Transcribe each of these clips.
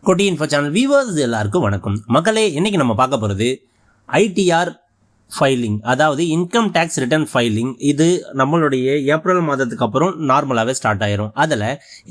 கொட்டி info channel viewers எல்லாருக்கும் வணக்கம். மக்களே, இன்னைக்கு நம்ம பார்க்க போகிறது ஐடிஆர் ஃபைலிங், அதாவது இன்கம் டேக்ஸ் ரிட்டர்ன் ஃபைலிங். இது நம்மளுடைய ஏப்ரல் மாதத்துக்கு அப்புறம் நார்மலாகவே ஸ்டார்ட் ஆயிரும். அதில்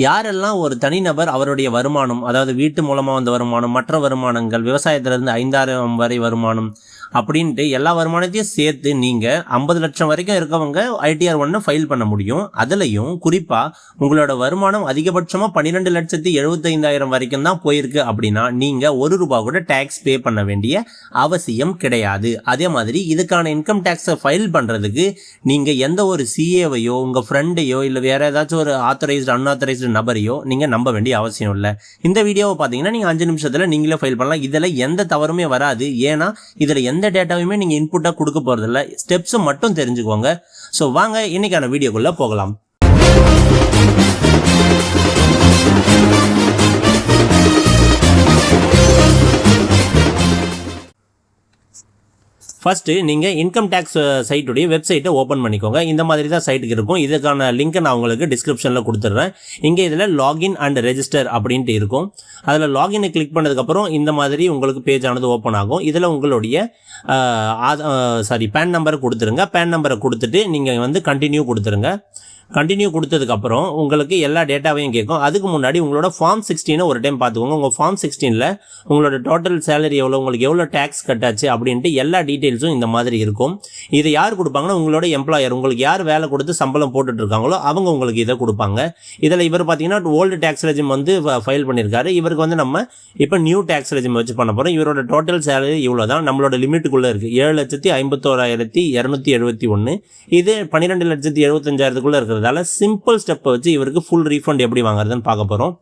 யாரெல்லாம் ஒரு தனிநபர் அவருடைய வருமானம், அதாவது வீட்டு மூலமாக வந்த வருமானம், மற்ற வருமானங்கள், விவசாயத்திலிருந்து 5,000 வரை வருமானம் அப்படின்ட்டு எல்லா வருமானத்தையும் சேர்த்து நீங்கள் 50 லட்சம் வரைக்கும் இருக்கவங்க ஐடிஆர் 1 ஃபைல் பண்ண முடியும். அதுலேயும் குறிப்பாக உங்களோட வருமானம் அதிகபட்சமாக 12,75,000 வரைக்கும் தான் போயிருக்கு அப்படின்னா நீங்கள் ₹1 கூட டேக்ஸ் பே பண்ண வேண்டிய அவசியம் கிடையாது. அதே மாதிரி இதுக்கான இன்கம் டேக்ஸை ஃபைல் பண்ணுறதுக்கு நீங்கள் எந்த ஒரு சிஏவையோ உங்கள் ஃப்ரெண்டையோ இல்லை வேறு ஏதாச்சும் ஒரு ஆத்தரைஸ்டு அன்ஆத்தரைஸ்டு நபரையோ நீங்கள் நம்ப வேண்டிய அவசியம் இல்லை. இந்த வீடியோவை பார்த்தீங்கன்னா நீங்கள் 5 நிமிஷத்தில் நீங்களே ஃபைல் பண்ணலாம். இதில் எந்த தவறுமே வராது. ஏன்னா இதில் எந்த டேட்டாவையுமே நீங்கள் இன்புட்டாக கொடுக்க போகிறதில்ல, ஸ்டெப்ஸை மட்டும் தெரிஞ்சுக்கோங்க. ஸோ வாங்க இன்னைக்கான வீடியோக்குள்ளே போகலாம். ஃபஸ்ட்டு நீங்கள் இன்கம் டேக்ஸ் சைட்டுடைய வெப்சைட்டை ஓப்பன் பண்ணிக்கோங்க. இந்த மாதிரி தான் சைட்டுக்கு இருக்கும். இதுக்கான லிங்க்கை நான் உங்களுக்கு டிஸ்கிரிப்ஷனில் கொடுத்துட்றேன். இங்கே இதில் லாகின் அண்ட் ரெஜிஸ்டர் அப்படின்ட்டு இருக்கும். அதில் லாகினை கிளிக் பண்ணதுக்கப்புறம் இந்த மாதிரி உங்களுக்கு பேஜ் ஆனது ஓப்பன் ஆகும். இதில் உங்களுடைய பேன் நம்பரை கொடுத்துருங்க. பேன் நம்பரை கொடுத்துட்டு நீங்கள் கண்டினியூ கொடுத்துருங்க. கண்டினியூ கொடுத்ததுக்கப்புறம் உங்களுக்கு எல்லா டேட்டாவையும் கேட்கும். அதுக்கு முன்னாடி உங்களோட ஃபார்ம் 16 ஒரு டைம் பார்த்துக்கோங்க. உங்கள் ஃபார்ம் 16 உங்களோட டோட்டல் சேலரி எவ்வளோ, உங்களுக்கு எவ்வளோ டேக்ஸ் கட்டாச்சு அப்படின்ட்டு எல்லா டீட்டெயில்ஸும் இந்த மாதிரி இருக்கும். இதை யார் கொடுப்பாங்கன்னா உங்களோட எம்ப்ளாயர், உங்களுக்கு யார் வேலை கொடுத்து சம்பளம் போட்டுட்ருக்காங்களோ அவங்க உங்களுக்கு இதை கொடுப்பாங்க. இதில் இவர் பார்த்தீங்கன்னா ஓல்டு டேக்ஸ் ரெஜிம் ஃபைல் பண்ணியிருக்காரு. இவருக்கு நம்ம இப்போ நியூ டேக்ஸ் ரெஜிம் வச்சு பண்ண போகிறோம். இவரோட டோட்டல் சேலரி இவ்வளோ தான், நம்மளோட லிமிட்டுக்குள்ளே இருக்குது. 7,51,271. இது 12,75,000 இருக்கிறதால சிம்பிள் ஸ்டெப்பை வச்சு இவருக்கு ஃபுல் ரீஃபண்ட் எப்படி வாங்குறதுன்னு பார்க்க போகிறோம்.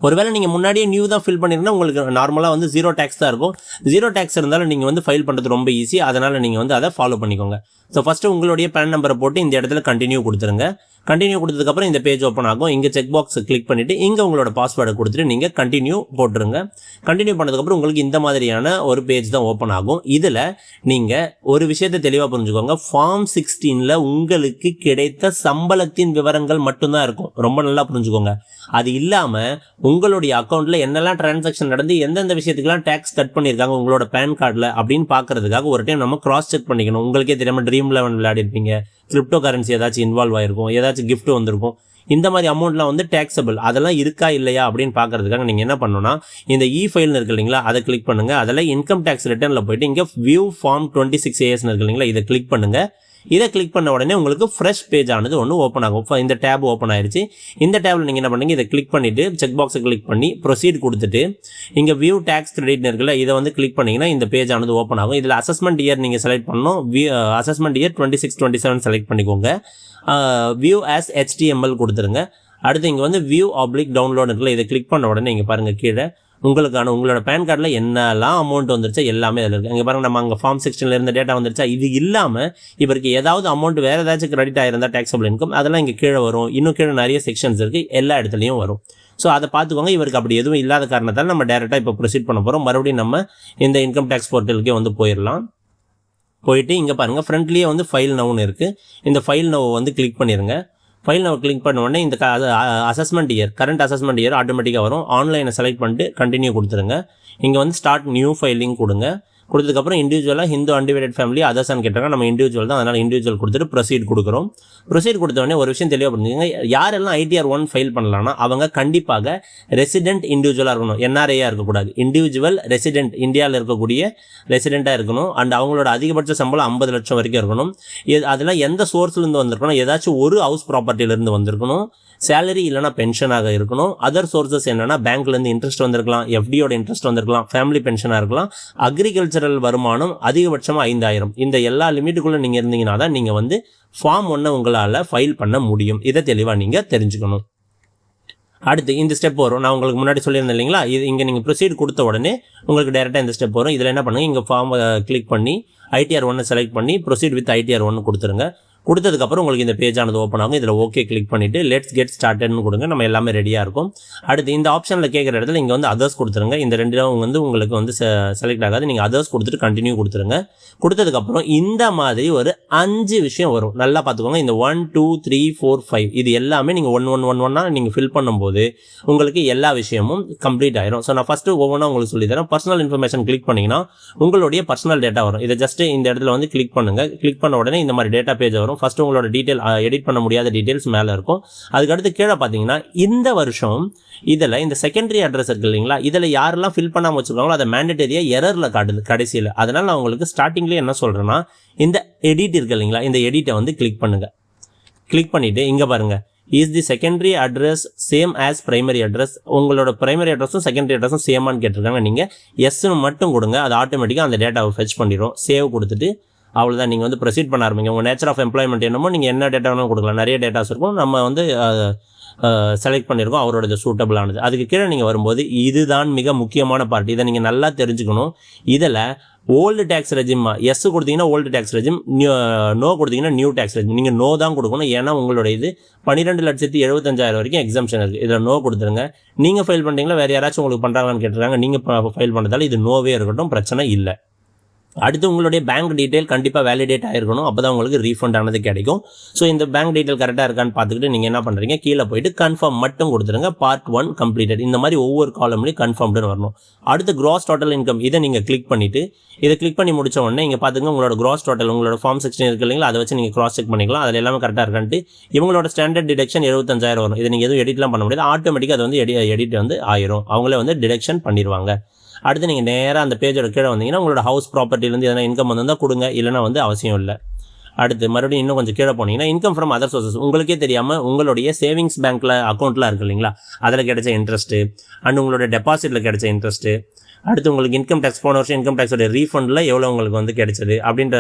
ஒருவேளை நீங்கள் முன்னாடியே நியூ தான் ஃபில் பண்ணியிருந்தா உங்களுக்கு நார்மலாக 0 டேக்ஸ் தான் இருக்கும். 0 டேக்ஸ் இருந்தாலும் நீங்கள் ஃபைல் பண்ணுறது ரொம்ப ஈஸி. அதனால் நீங்கள் அதை ஃபாலோ பண்ணிக்கோங்க. ஸோ ஃபஸ்ட்டு உங்களுடைய பேன் நம்பரை போட்டு இந்த இடத்துல கண்டினியூ கொடுத்துருங்க. கண்டினியூ கொடுத்ததுக்கப்புறம் இந்த பேஜ் ஓப்பன் ஆகும். இங்கே செக் பாக்ஸ் கிளிக் பண்ணிவிட்டு இங்கே உங்களோட பாஸ்வேர்டை கொடுத்துட்டு நீங்கள் கண்டினியூ போட்டுருங்க. கண்டினியூ பண்ணதுக்கப்புறம் உங்களுக்கு இந்த மாதிரியான ஒரு பேஜ் தான் ஓப்பன் ஆகும். இதில் நீங்கள் ஒரு விஷயத்தை தெளிவாக புரிஞ்சுக்கோங்க. ஃபார்ம் 16 உங்களுக்கு கிடைத்த சம்பளத்தின் விவரங்கள் மட்டும்தான் இருக்கும். ரொம்ப நல்லா புரிஞ்சுக்கோங்க. அது இல்லாமல் உங்களுடைய அக்கௌண்ட்டில் என்னெல்லாம் டிரான்சாக்ஷன் நடந்து எந்தெந்த விஷயத்துக்குலாம் டேக்ஸ் கட் பண்ணியிருக்காங்க உங்களோட பேன் கார்டில் அப்படின்னு பார்க்கறதுக்காக ஒரு டைம் நம்ம கிராஸ் செக் பண்ணிக்கணும். உங்களுக்கே தெரியாமல் ட்ரீம் 11 விளையாடிருப்பீங்க, கிரிப்டோ கரன்சி ஏதாச்சும் இன்வால்வ் ஆகிருக்கும், ஏதாச்சும் கிஃப்ட் வந்திருக்கும். இந்த மாதிரி அமௌண்ட்லாம் டேக்ஸபிள் அதெல்லாம் இருக்கா இல்லையா அப்படின்னு பார்க்கறதுக்காக நீங்கள் என்ன பண்ணணும்னா இந்த ஃபைல்னு இருக்கு இல்லைங்களா, அதை கிளிக் பண்ணுங்கள். அதில் இன்கம் டேக்ஸ் ரிட்டர்னில் போயிட்டு இங்கே வியூ ஃபார்ம் 26AS இருக்கு இல்லைங்களா, இதை கிளிக் பண்ணுங்கள். இதை கிளிக் பண்ண உடனே உங்களுக்கு ஃப்ரெஷ் பேஜ் ஆனது ஒன்று ஓப்பன் ஆகும். இந்த டேப் ஓப்பன் ஆயிடுச்சு. இந்த டேபில் நீங்கள் என்ன பண்ணுங்க, இதை கிளிக் பண்ணிவிட்டு செக் பாக்ஸை கிளிக் பண்ணி ப்ரொசீட் கொடுத்துட்டு இங்கே வியூ டேக்ஸ் கிரெடிட்னு இருக்குல்ல, இதை கிளிக் பண்ணிங்கன்னா இந்த பேஜ் ஆனது ஓப்பன் ஆகும். இதில் அசஸ்மெண்ட் இயர் நீங்கள் செலக்ட் பண்ணணும். அசஸ்மெண்ட் இயர் 26-27 செலக்ட் பண்ணிக்கோங்க. வியூ ஆஸ் HTML கொடுத்துருங்க. அடுத்து இங்கே வியூ டவுன்லோட் இருக்குல்ல, இதை கிளிக் பண்ண உடனே இங்கே பாருங்கள் கீழே உங்களோட பேன் கார்டில் என்னெல்லாம் அமௌண்ட் வந்துருச்சா எல்லாமே அதில் இருக்குது. அங்கே பாருங்கள், நம்ம அங்கே ஃபார்ம் 16 இருந்த டேட்டா வந்துருச்சா. இது இல்லாமல் இவருக்கு ஏதாவது அமௌண்ட் வேறு ஏதாச்சும் கிரெடிட் ஆகிருந்தால் டேக்ஸபிள் இன்கம் அதெல்லாம் இங்கே கீழே வரும். இன்னும் கீழே நிறைய செக்ஷன்ஸ் இருக்குது, எல்லா இடத்துலையும் வரும். ஸோ அதை பார்த்துக்கோங்க. இவருக்கு அப்படி எதுவும் இல்லாத காரணத்தால் நம்ம டேரெக்டாக இப்போ ப்ரொசீட் பண்ண போகிறோம். மறுபடியும் நம்ம இந்த இன்கம் டேக்ஸ் போர்ட்டலுக்கே போயிடலாம். போயிட்டு இங்கே பாருங்கள் ஃப்ரண்ட்லேயே ஃபைல் நவுன்னு இருக்குது. இந்த ஃபைல் நவ் கிளிக் பண்ணிடுங்க. ஃபைல் நம்ம கிளிக் பண்ண உடனே இந்த assessment year, current assessment year ஆட்டோமேட்டிக்காக வரும். ஆன்லைனை செலக்ட் பண்ணிட்டு கண்டினியூ கொடுத்துருங்க. இங்கே ஸ்டார்ட் நியூ ஃபைலிங் கொடுங்க. கொடுத்ததுக்கப்புறம் இண்டிவிஜுவலாக ஹிந்து அன்டிவைடட் ஃபேமிலி அதர்ஸ்ன்னு கேட்டாங்க. நம்ம இண்டிவிஜுவல் தான், அதனால் இண்டிவிஜுவல் கொடுத்துட்டு ப்ரொசீட் கொடுக்குறோம். ப்ரொசீட் கொடுத்த உடனே ஒரு விஷயம் தெளிவாக புரிஞ்சுங்க. யாரெல்லாம் ITR 1 ஃபைல் பண்ணலாம்னா அவங்க கண்டிப்பாக ரெசிடென்ட் இண்டிவிஜுவலாக இருக்கணும், NRA இருக்கக்கூடாது. இண்டிவிஜுவல் ரெசிடென்ட், இந்தியாவில் இருக்கக்கூடிய ரெசிடென்ட்டாக இருக்கணும். அண்ட் அவங்களோட அதிகபட்ச சம்பளம் 50 லட்சம் வரைக்கும் இருக்கணும். அதெல்லாம் எந்த சோர்ஸ்லேருந்து வந்திருக்கணும், ஏதாச்சும் ஒரு ஹவுஸ் ப்ராப்பர்ட்டியிலேருந்து வந்திருக்கணும். சேலரி இல்லைனா பென்ஷனாக இருக்கணும். அதர் சோர்சஸ் என்னென்னா பேங்க்லேருந்து இன்ட்ரெஸ்ட் வந்திருக்கலாம், FDயோட இன்ட்ரெஸ்ட் வந்திருக்கலாம், ஃபேமிலி பென்ஷனாக இருக்கலாம், அக்ரிகல்ச்சரல் வருமானம் அதிகபட்சமாக 5,000. இந்த எல்லா லிமிட்டுக்குள்ளே நீங்கள் இருந்தீங்கன்னா தான் நீங்கள் ஃபார்ம் 1 உங்களால் ஃபைல் பண்ண முடியும். இதை தெளிவாக நீங்கள் தெரிஞ்சுக்கணும். அடுத்து இந்த ஸ்டெப் வரும். நான் உங்களுக்கு முன்னாடி சொல்லியிருந்தேன் இல்லைங்களா, இது இங்கே நீங்கள் ப்ரொசீட் கொடுத்த உடனே உங்களுக்கு டேரெக்டாக இந்த ஸ்டெப் வரும். இதில் என்ன பண்ணுங்கள், இங்கே ஃபார்மை கிளிக் பண்ணி ITR 1 செலக்ட் பண்ணி ப்ரொசீட் வித் ITR 1 கொடுத்துருங்க. கொடுத்ததுக்கப்புறம் உங்களுக்கு இந்த பேஜானது ஓப்பன் ஆகும். இதில் ஓகே கிளிக் பண்ணிவிட்டு லெட்ஸ் கெட் ஸ்டார்டட்னு கொடுங்க. நம்ம எல்லாமே ரெடியாக இருக்கும். அடுத்து இந்த ஆப்ஷனில் கேட்குற இடத்துல இங்கே வந்து அதர்ஸ் கொடுத்துருங்க. இந்த 2 வந்து உங்களுக்கு வந்து செலக்ட் ஆகாது. நீங்கள் அதர்ஸ் கொடுத்துட்டு கண்டினியூ கொடுத்துருங்க. கொடுத்ததுக்கப்புறம் இந்த மாதிரி ஒரு 5 விஷயம் வரும். நல்லா பார்த்துக்கோங்க. இந்த 1 2 3 4 5 இது எல்லாமே நீங்கள் 1 நீங்கள் ஃபில் பண்ணும்போது உங்களுக்கு எல்லா விஷயமும் கம்ப்ளீட் ஆயிரும். ஸோ நான் ஃபஸ்ட்டு ஒவ்வொன்றா உங்களுக்கு சொல்லி தரேன். பர்சனல் இன்ஃபர்மேஷன் கிளிக் பண்ணிங்கன்னா உங்களுடைய பர்சனல் டேட்டா வரும். இதை ஜஸ்ட்டு இந்த இடத்துல வந்து கிளிக் பண்ணுங்கள். கிளிக் பண்ண உடனே இந்த மாதிரி டேட்டா பேஜ் வரும். ஃபஸ்ட்டு உங்களோட டீட்டெயில் எடிட் பண்ண முடியாத டீட்டெயில்ஸ் மேலே இருக்கும். அதுக்கடுத்து கீழே பார்த்தீங்கன்னா இந்த வருஷம் இதில் இந்த செகண்டரி அட்ரஸ் இருக்கு இல்லைங்களா, இதில் யாரெல்லாம் ஃபில் பண்ணாமல் வச்சுருக்காங்களோ அதை மேண்டேட்டரியாக எரரில் காட்டுது கடைசியில். அதனால் நான் உங்களுக்கு ஸ்டார்டிங்லேயே என்ன சொல்கிறேன்னா, இந்த எடிட் இருக்கு இல்லைங்களா, இந்த எடிட்டை வந்து கிளிக் பண்ணுங்கள். கிளிக் பண்ணிவிட்டு இங்கே பாருங்கள், is the secondary address same as primary address. உங்களோட பிரைமரி அட்ரஸும் செகண்டரி அட்ரஸும் சேமான்னு கேட்டிருக்காங்க. நீங்கள் எஸ்ன்னு மட்டும் கொடுங்க. அது ஆட்டோமேட்டிக்காக அந்த டேட்டாவை ஃபெச் பண்ணிடும். சேவ் கொடுத்துட்டு அவ்வளோதான், நீங்கள் வந்து ப்ரொசீட் பண்ண ஆரம்பிங்க. உங்கள் நேச்சர் ஆஃப் எம்ப்ளாய்மெண்ட் என்னமோ நீங்கள் என்ன டேட்டா வேணாலும் கொடுக்கலாம். நிறைய டேட்டாஸ் இருக்கும். நம்ம வந்து செலக்ட் பண்ணியிருக்கோம் அவரோட சூட்டபிளானது. அதுக்கு கீழே நீங்கள் வரும்போது இதுதான் மிக முக்கியமான பார்ட். இதை நீங்கள் நல்லா தெரிஞ்சுக்கணும். இதில் ஓல்டு டேக்ஸ் ரெஜிம் எஸ் கொடுத்தீங்கன்னா ஓல்டு டேக்ஸ் ரெஜிம், நோ கொடுத்தீங்கன்னா நியூ டேக்ஸ் ரெஜிம். நீங்கள் நோ தான் கொடுக்கணும். ஏன்னா உங்களோட இது 12,75,000 வரைக்கும் எக்ஸம்ஷன் இருக்குது. இதில் நோ கொடுத்துருங்க. நீங்கள் ஃபைல் பண்ணுறீங்களா வேறு யாராச்சும் உங்களுக்கு பண்ணுறாங்கன்னு கேட்டிருக்காங்க. நீங்கள் ஃபைல் பண்ணுறதால இது நோவே இருக்கட்டும், பிரச்சனை இல்லை. அடுத்து உங்களுடைய பேங்க் டீட்டெயில் கண்டிப்பாக வேலிடேட் ஆகிருக்கணும். அப்போ தான் உங்களுக்கு ரீஃபண்ட் ஆனது கிடைக்கும். ஸோ இந்த பேங்க் டீட்டெயில் கரெக்டாக இருக்கான்னு பார்த்துக்கிட்டு நீங்கள் என்ன பண்ணுறீங்க, கீழே போயிட்டு கன்ஃபார்ம் மட்டும் கொடுத்துருங்க. Part 1 completed. இந்த மாதிரி ஒவ்வொரு காலம்லையும் கன்ஃபார்ம்டுன்னு வரணும். அடுத்து கிராஸ் டோட்டல் இன்கம் இதை நீங்கள் கிளிக் பண்ணிவிட்டு இதை கிளிக் பண்ணி முடிச்ச உடனே இங்கே பார்த்துங்க உங்களோட கிராஸ் டோட்டல் உங்களோட ஃபார்ம் 16 இருக்கு இல்லைங்களா, அதை வச்சு நீங்கள் கிராஸ் செக் பண்ணிக்கலாம். அதில் எல்லாமே கரெக்டாக இருக்கான்ட்டு இவங்களோட ஸ்டாண்டர்ட் டிடக்ஷன் 75,000 வரும். இதை நீங்கள் எதுவும் எடிட்லாம் பண்ண முடியாது. ஆட்டோமேட்டிக்காக அது வந்து எடிட் வந்து ஆயிரும். அவங்களே வந்து டிடக்ஷன் பண்ணிடுவாங்க. அடுத்து நீங்கள் நேராக அந்த பேஜோட கீழே வந்தீங்கன்னா உங்களோட ஹவுஸ் ப்ராப்பர்ட்டிலேருந்து எதனா இன்கம் வந்தால் கொடுங்க, இல்லைனா வந்து அவசியம் இல்லை. அடுத்து மறுபடியும் இன்னும் கொஞ்சம் கீழே போனீங்கன்னா இன்கம் ஃப்ரம் அதர் சோர்சஸ். உங்களுக்கே தெரியாமல் உங்களுடைய சேவிங்ஸ் பேங்க்கில் அக்கௌண்ட்லாம் இருக்குது இல்லைங்களா, அதில் கிடைச்ச இன்ட்ரெஸ்ட்டு அண்ட் உங்களோட டெபாசிட்டில் கிடைச்ச இன்ட்ரெஸ்ட்டு, அடுத்து உங்களுக்கு இன்கம் டேக்ஸ் போன வருஷம் இன்கம் டேக்ஸோட ரீஃபண்டில் எவ்வளோ உங்களுக்கு வந்து கிடைச்சது அப்படின்ற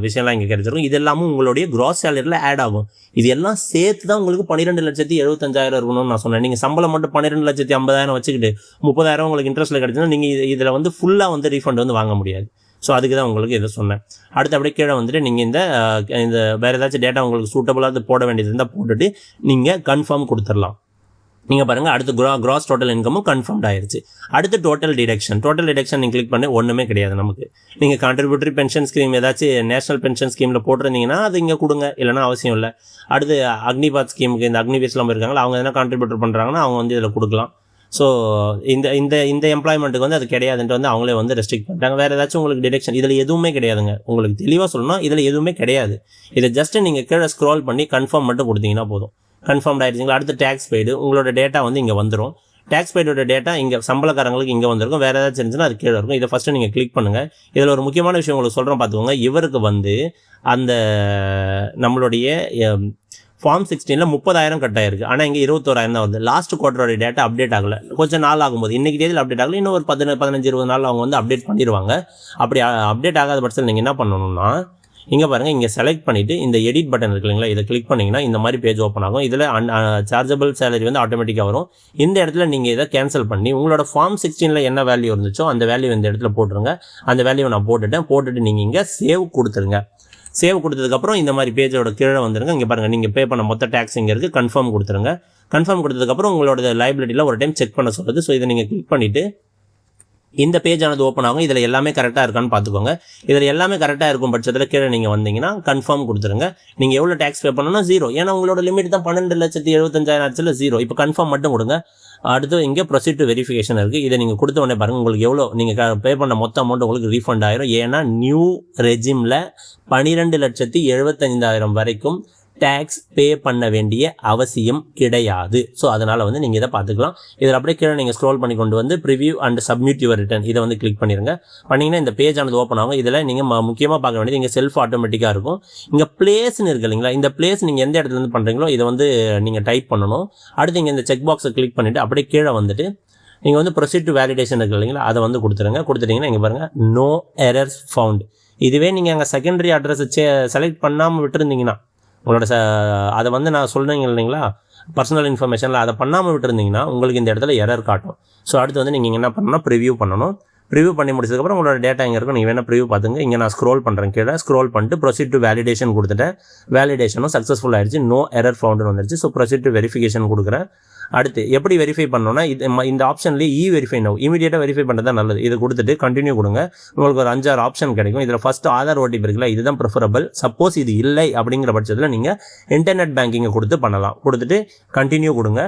விஷயம்லாம் இங்கே கிடைச்சிருக்கும். இது எல்லாமும் உங்களுடைய கிராஸ் சேலரியில் ஆட் ஆகும். இது எல்லாம் சேர்த்து தான் உங்களுக்கு 12,75,000 இருக்கணும்னு நான் சொன்னேன். நீங்கள் சம்பளம் மட்டும் 12,50,000 வச்சுக்கிட்டு 30,000 உங்களுக்கு இன்ட்ரெஸ்ட்டில் கிடைச்சுன்னா நீங்கள் இதில் வந்து ஃபுல்லாக வந்து ரீஃபண்ட் வந்து வாங்க முடியாது. ஸோ அதுக்கு தான் உங்களுக்கு இதை சொன்னேன். அடுத்து அப்படியே கீழே வந்துட்டு நீங்கள் இந்த வேறு ஏதாச்சும் டேட்டா உங்களுக்கு சூட்டபுளாக போட வேண்டியது இருந்தால் போட்டுட்டு நீங்கள் கன்ஃபார்ம் கொடுத்துடலாம். நீங்கள் பாருங்கள் அடுத்து கிராஸ் டோட்டல் இன்கமும் கன்ஃபார்ம்ட் ஆயிடுச்சு. அடுத்து டோட்டல் டிடக்ஷன் நீங்கள் கிளிக் பண்ணி ஒன்றுமே கிடையாது நமக்கு. நீங்கள் கான்ட்ரிபியூட்டரி பென்ஷன் ஸ்கீம் ஏதாச்சும் நேஷனல் பென்ஷன் ஸ்கீமில் போட்டிருந்தீங்கன்னா அது இங்கே கொடுங்க, இல்லைனா அவசியம் இல்லை. அடுத்து அக்னிபாத் ஸ்கீமுக்கு இந்த அக்னிபீஸ்லாம் இருக்காங்களா, அவங்க எதனா கான்ட்ரிபியூட்டர் பண்ணுறாங்கன்னா அவங்க வந்து இதில் கொடுக்கலாம். ஸோ இந்த எம்ப்ளாய்மெண்ட்டுக்கு வந்து அது கிடையாதுன்ட்டு வந்து அவங்களே வந்து ரெஸ்ட்ரிக்ட் பண்ணிட்டாங்க. வேறு ஏதாச்சும் உங்களுக்கு டிடக்ஷன் இதில் எதுவுமே கிடையாதுங்க. உங்களுக்கு தெளிவாக சொல்லணும்னா இதில் எதுவுமே கிடையாது. இதை ஜஸ்ட்டு நீங்கள் கீழே ஸ்க்ரால் பண்ணி கன்ஃபார்ம் மட்டும் கொடுத்தீங்கன்னா போதும். கன்ஃபார்ம்ட் ஆகிடுச்சிங்களா. அடுத்து டேக்ஸ் பெய்டு உங்களோட டேட்டா வந்து இங்கே வந்துடும். டேக்ஸ் பெய்டோட டேட்டா இங்கே சம்பளக்காரங்களுக்கு இங்கே வந்திருக்கும். வேறு ஏதாச்சும் இருந்துச்சுன்னா அது கீழே இருக்கும். இதை ஃபஸ்ட்டு நீங்கள் கிளிக் பண்ணுங்கள். இதில் ஒரு முக்கியமான விஷயம் உங்களுக்கு சொல்கிறேன் பார்த்துக்கோங்க. இவருக்கு வந்து அந்த நம்மளுடைய ஃபார்ம் 16 30,000 கட் ஆயிருக்கு. ஆனால் இங்கே 21,000 தான் வருது. லாஸ்ட் குவார்ட்டரோட டேட்டா அப்டேட் ஆகலை. கொஞ்சம் நாள் ஆகும்போது இன்றைக்கி தேதியில் அப்டேட் ஆகலை. இன்னும் ஒரு 15-20 நாள் அவங்க வந்து அப்டேட் பண்ணிடுவாங்க. அப்படி அப்டேட் ஆகாத பட்சத்தில் நீங்கள் என்ன பண்ணணும்னா இங்கே பாருங்கள், இங்கே செலக்ட் பண்ணிவிட்டு இந்த எடிட் பட்டன் இருக்கு இல்லைங்களா, இதை கிளிக் பண்ணிங்கன்னா இந்த மாதிரி பேஜ் ஓப்பன் ஆகும். இதில் சார்ஜபிள் சேலரி வந்து ஆட்டோமேட்டிக்காக வரும். இந்த இடத்துல நீங்கள் இதை கேன்சல் பண்ணி உங்களோட ஃபார்ம் 16 என்ன வேல்யூ இருந்துச்சோ அந்த வேல்யூ இந்த இடத்துல போட்டுருங்க. அந்த வேல்யூவை நான் போட்டுட்டு நீங்கள் இங்கே சேவ் கொடுத்துருங்க. சேவ் கொடுத்ததுக்கப்புறம் இந்த மாதிரி பேஜோட கீழே வந்துருங்க. இங்கே பாருங்கள், நீங்கள் பே பண்ண மொத்த டேக்ஸ் இங்கே இருக்குது. கன்ஃபார்ம் கொடுத்துருங்க. கன்ஃபார்ம் கொடுத்ததுக்கப்புறம் உங்களோட லைபிலிட்டியில் ஒரு டைம் செக் பண்ண சொல்லுது. ஸோ இதை நீங்கள் கிளிக் பண்ணிவிட்டு இந்த பேஜானது ஓப்பன் ஆகும். இதில் எல்லாமே கரெக்டாக இருக்கான்னு பார்த்துக்கோங்க. இதில் எல்லாமே கரெக்டாக இருக்கும் பட்சத்தில் கீழே நீங்கள் வந்தீங்கன்னா கன்ஃபார்ம் கொடுத்துருங்க. நீங்கள் எவ்வளோ டேக்ஸ் பே பண்ணணும்னா 0. ஏன்னா உங்களோட லிமிட் தான் 12,75,000 ஆச்சுல 0. இப்போ கன்ஃபார்ம் மட்டும் கொடுங்க. அடுத்து இங்கே ப்ரொசீட் டு வெரிஃபிகேஷன் இருக்குது. இதை நீங்கள் கொடுத்த உடனே பாருங்கள் உங்களுக்கு எவ்வளோ நீங்கள் பே பண்ண மொத்த அமௌண்ட் உங்களுக்கு ரீஃபண்ட் ஆயிரும். ஏன்னா நியூ ரெஜிமில் 12,75,000 வரைக்கும் டேக்ஸ் பே பண்ண வேண்டிய அவசியம் கிடையாது. ஸோ அதனால் வந்து நீங்கள் இதை பார்த்துக்கலாம். இதில் அப்படியே கீழே நீங்கள் ஸ்க்ரோல் பண்ணி கொண்டு வந்து preview and submit your return இதை வந்து கிளிக் பண்ணிடுங்க. பண்ணிங்கன்னா இந்த பேஜ் ஆனது ஓப்பன் ஆகும். இதில் நீங்கள் முக்கியமாக பார்க்க வேண்டியது இங்கே செல்ஃப் ஆட்டோமேட்டிக்காக இருக்கும். இங்கே பிளேஸ்ன்னு இருக்கு இல்லைங்களா, இந்த பிளேஸ் நீங்கள் எந்த இடத்துலேருந்து பண்ணுறீங்களோ இதை வந்து நீங்கள் டைப் பண்ணணும். அடுத்து இங்கே இந்த செக் பாக்ஸை கிளிக் பண்ணிவிட்டு அப்படியே கீழே வந்துட்டு நீங்கள் வந்து ப்ரொசீட் டு வேலிடேஷன் இருக்கு இல்லைங்களா, அதை வந்து கொடுத்துருங்க. கொடுத்துட்டிங்கன்னா இங்கே பாருங்கள் நோ எரர்ஸ் ஃபவுண்ட். இதுவே நீங்கள் அங்கே செகண்டரி அட்ரஸை செலக்ட் பண்ணாமல் விட்டுருந்தீங்கன்னா உங்களோட அதை வந்து நான் சொல்கிறீங்க இல்லைங்களா பர்சனல் இன்ஃபர்மேஷனில் அதை பண்ணாமல் விட்டுருந்தீங்கன்னா உங்களுக்கு இந்த இடத்துல எரர் காட்டும். ஸோ அடுத்து வந்து நீங்கள் என்ன பண்ணணும்னா ப்ரிவியூ பண்ணணும். ப்ரிவ்யூ பண்ணி முடிச்சதுக்கப்புறம் உங்களோட டேட்டா இங்கே இருக்கும், நீங்கள் வேணால் ப்ரிவ்யூ பார்த்துங்க. இங்கே நான் ஸ்க்ரோல் பண்ணுறேன், கீழே ஸ்க்ரோல் பண்ணிட்டு ப்ரொசீட் டு வேலிடேஷன் கொடுத்துட்டேன். வேலிடேஷனும் சக்ஸஸ்ஃபுல் ஆயிடுச்சு, நோ எரர் ஃபவுண்டுன்னு வந்துருச்சு. ஸோ ப்ரொசீட் டு வெரிஃபிகேஷன் கொடுக்குறேன். அடுத்து எப்படி வெரிஃபை பண்ணோன்னா இந்த ஆப்ஷன்லேயே வெரிஃபை நோ இமீடியட்டாக வெரிஃபை பண்ணுறது தான் நல்லது. இது கொடுத்துட்டு கண்டினியூ கொடுங்க. உங்களுக்கு ஒரு 5-6 ஆப்ஷன் கிடைக்கும். இதில் ஃபர்ஸ்ட் ஆதார் ஓடிபி இருக்குல்ல, இதுதான் ப்ரிஃபரபிள். சப்போஸ் இது இல்லை அப்படிங்கிற பட்சத்தில் நீங்கள் இன்டர்நெட் பேங்கிங்கை கொடுத்து பண்ணலாம். கொடுத்துட்டு கண்டினியூ கொடுங்க.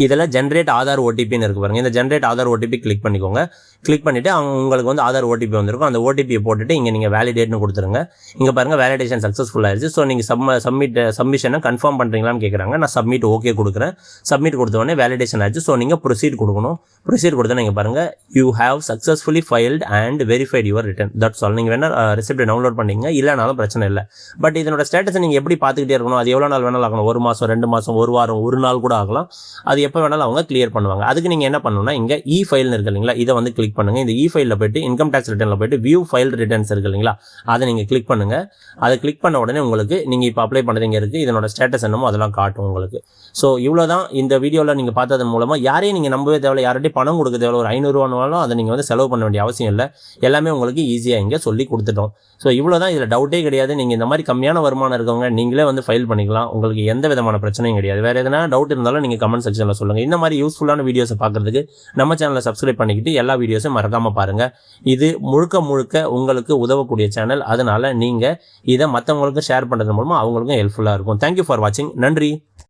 இதில் ஜென்ரேட் ஆதார் ஓடிபின்னு இருக்கு பாருங்க. இந்த ஜென்ரேட் ஆதார் ஓடிபி கிளிக் பண்ணிக்கோங்க. கிளிக் பண்ணிவிட்டு உங்களுக்கு வந்து ஆதார் ஓடிபி வந்திருக்கும். அந்த ஓடிபியை போட்டுட்டு இங்கே நீங்கள் வேலிடேட்னு கொடுத்துருங்க. இங்கே பாருங்கள் வேலிடேஷன் சக்ஸஸ்ஃபுல் ஆயிடுச்சு. ஸோ நீங்கள் சப்மிஷனை கன்ஃபார்ம் பண்ணுறீங்களான்னு கேட்குறாங்க. நான் சப்மிட் ஓகே கொடுக்குறேன். சப்மிட் கொடுத்தோடனே வேலிடேஷன் ஆயிடுச்சு. ஸோ நீங்கள் ப்ரொசீட் கொடுக்கணும். ப்ரொசீட் கொடுத்தா நீங்கள் பாருங்கள் you have successfully filed and verified your return. That's all. நீங்கள் வேணால் ரெசிப்ட் டவுன்லோட் பண்ணிங்க, இல்லைனாலும் பிரச்சனை இல்லை. பட் இதனோட ஸ்டேட்டஸை நீங்கள் எப்படி பார்த்துக்கிட்டே இருக்கணும், அது எவ்வளோ நாள் வேணாலும் ஆகணும், 1 மாதம் 2 மாதம் 1 வாரம் 1 நாள் கூட ஆகலாம். அது எப்போ வேணாலும் அவங்க கிளியர் பண்ணுவாங்க. அதுக்கு நீங்கள் என்ன பண்ணணும்னா இங்கே இ ஃபைல்னு இருக்கு இல்லைங்களா, இதை வந்து கிளிக் பண்ணுங்க. இந்த இ ஃபைலில் போயிட்டு இன்கம் டேக்ஸ் ரிட்டர்னில் போயிட்டு வியூ ஃபைல் ரிட்டர்ன்ஸ் இருக்கு இல்லைங்களா, அதை நீங்கள் கிளிக் பண்ணுங்க. அதை கிளிக் பண்ண உடனே உங்களுக்கு நீங்கள் இப்போ அப்ளை பண்ணுறீங்க இருக்குது, இதனோட ஸ்டேட்டஸ் என்னமோ அதெல்லாம் காட்டும் உங்களுக்கு. ஸோ இவ்வளோ தான் இந்த வீடியோவில் நீங்கள் பார்த்ததன் மூலமாக யாரையும் நீங்கள் நம்பவே தேவையில்லை, யார்கிட்டையும் பணம் கொடுக்க தேவையில்லை. ஒரு 500 ரூபானாலும் அதை நீங்கள் வந்து செலவு பண்ண வேண்டிய அவசியம் இல்லை. எல்லாமே உங்களுக்கு ஈஸியாக இங்கே சொல்லி கொடுத்துட்டோம். ஸோ இவ்வளோ தான், இதில் டவுட்டே கிடையாது. நீங்கள் இந்த மாதிரி கம்மியான வருமானம் இருக்கவங்க நீங்களே வந்து ஃபைல் பண்ணிக்கலாம். உங்களுக்கு எந்த விதமான பிரச்சனையும் கிடையாது. வேறு எதனா டவுட் இருந்தாலும் நீங்கள் கமெண்ட் செக்ஷனில் சொல்லுங்கள். இந்த மாதிரி யூஸ்ஃபுல்லான வீடியோஸை பார்க்குறதுக்கு நம்ம சேனலை சப்ஸ்கிரைப் பண்ணிக்கிட்டு எல்லா வீடியோஸும் மறக்காமல் பாருங்கள். இது முழுக்க உங்களுக்கு உதவக்கூடிய சேனல். அதனால் நீங்கள் இதை மற்றவங்களுக்கு ஷேர் பண்ணுறது மூலமாக அவங்களுக்கும் ஹெல்ப்ஃபுல்லாக இருக்கும். தேங்க்யூ ஃபார் வாட்சிங். நன்றி.